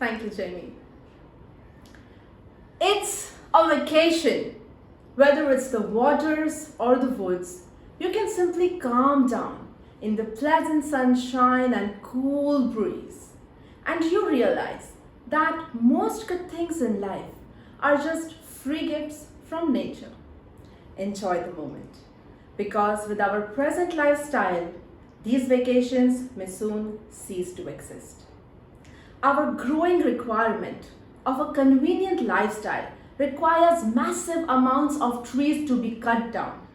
Thank you, Jamie. It's a vacation. Whether it's the waters or the woods, you can simply calm down in the pleasant sunshine and cool breeze. And you realize that most good things in life are just free gifts from nature. Enjoy the moment. Because with our present lifestyle, these vacations may soon cease to exist. Our growing requirement of a convenient lifestyle requires massive amounts of trees to be cut down.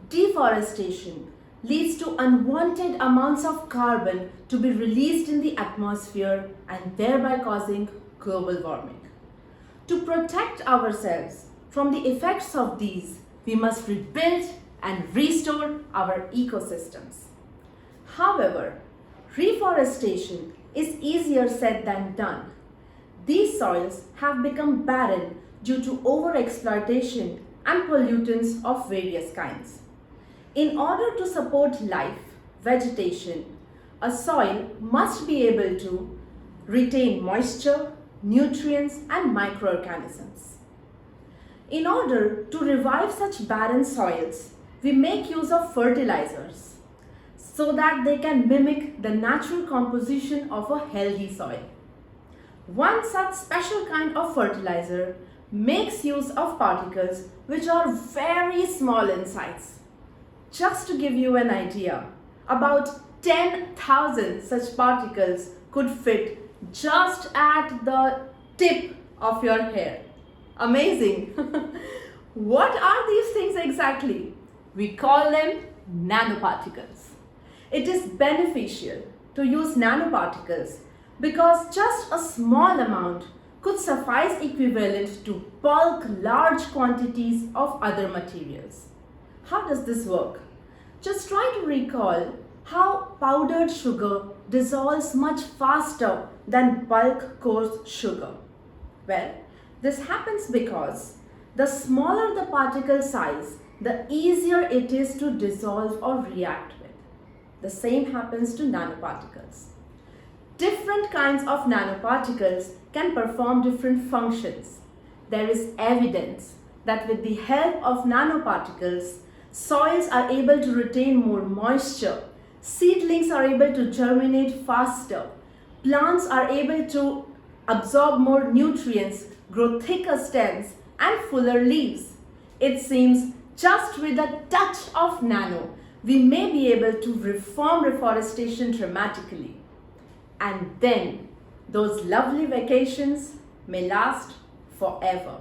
Deforestation leads to unwanted amounts of carbon to be released in the atmosphere and thereby causing global warming. To protect ourselves from the effects of these, we must rebuild and restore our ecosystems. However, reforestation is easier said than done. These soils have become barren due to overexploitation and pollutants of various kinds. In order to support life, vegetation, a soil must be able to retain moisture, nutrients, and microorganisms. In order to revive such barren soils, we make use of fertilizers so that they can mimic the natural composition of a healthy soil. One such special kind of fertilizer makes use of particles which are very small in size. Just to give you an idea, about 10,000 such particles could fit just at the tip of your hair. Amazing! What are these things exactly? We call them nanoparticles. It is beneficial to use nanoparticles because just a small amount could suffice equivalent to bulk large quantities of other materials. How does this work? Just try to recall how powdered sugar dissolves much faster than bulk coarse sugar. Well, this happens because the smaller the particle size, the easier it is to dissolve or react with. The same happens to nanoparticles. Different kinds of nanoparticles can perform different functions. There is evidence that with the help of nanoparticles, soils are able to retain more moisture, seedlings are able to germinate faster, plants are able to absorb more nutrients, grow thicker stems, and fuller leaves. It seems just with a touch of nano, we may be able to reform reforestation dramatically. And then those lovely vacations may last forever.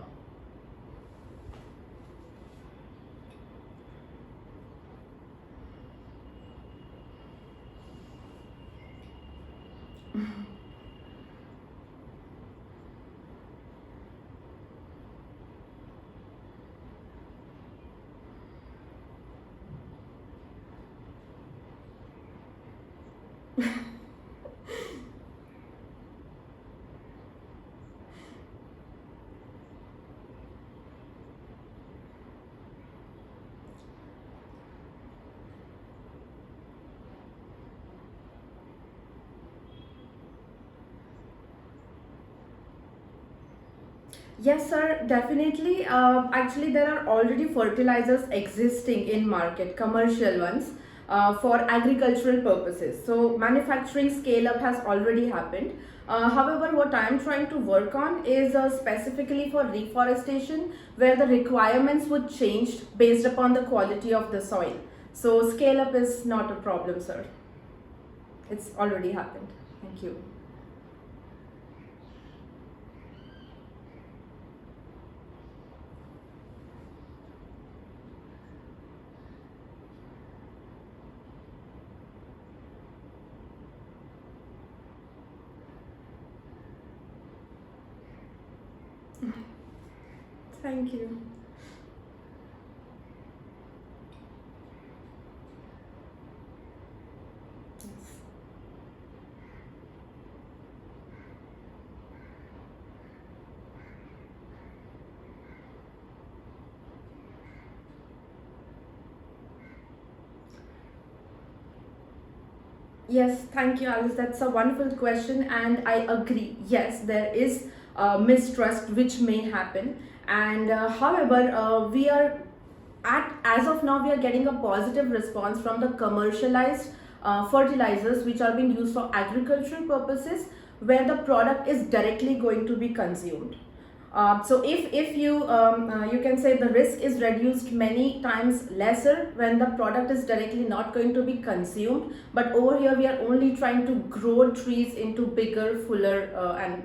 Yes, sir, definitely. Actually, there are already fertilizers existing in market, commercial ones, for agricultural purposes. So, manufacturing scale up has already happened. However, what I am trying to work on is specifically for reforestation, where the requirements would change based upon the quality of the soil. So, scale up is not a problem, sir. It's already happened. Thank you. Thank you. Yes. Yes, thank you, Alice. That's a wonderful question, and I agree. Yes, there is mistrust which may happen, and however, we are at as of now we are getting a positive response from the commercialized fertilizers which are being used for agricultural purposes, where the product is directly going to be consumed. So if you you can say the risk is reduced many times lesser when the product is directly not going to be consumed. But over here we are only trying to grow trees into bigger, fuller, and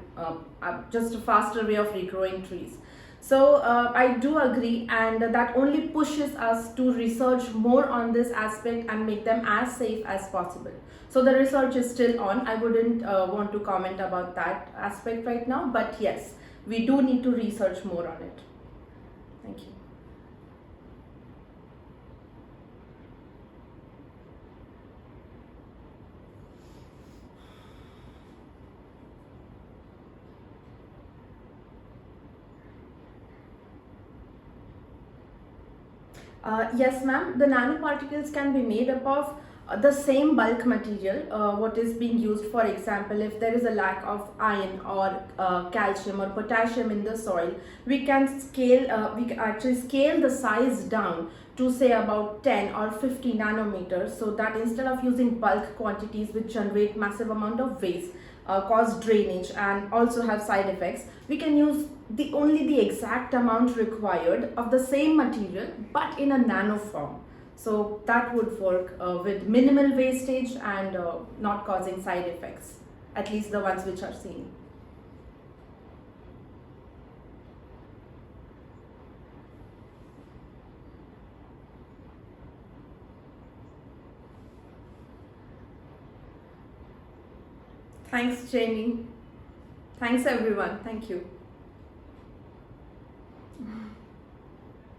just a faster way of regrowing trees. So I do agree, and that only pushes us to research more on this aspect and make them as safe as possible. So the research is still on. I wouldn't want to comment about that aspect right now, but yes, we do need to research more on it. Thank you. Yes, ma'am. The nanoparticles can be made up of the same bulk material, what is being used. For example, if there is a lack of iron or calcium or potassium in the soil, we can scale, we can actually scale the size down to say about 10 or 50 nanometers, so that instead of using bulk quantities which generate massive amount of waste, cause drainage and also have side effects, we can use the exact amount required of the same material but in a nano form. So that would work with minimal wastage and not causing side effects, at least the ones which are seen. Thanks, Jamie. Thanks, everyone. Thank you.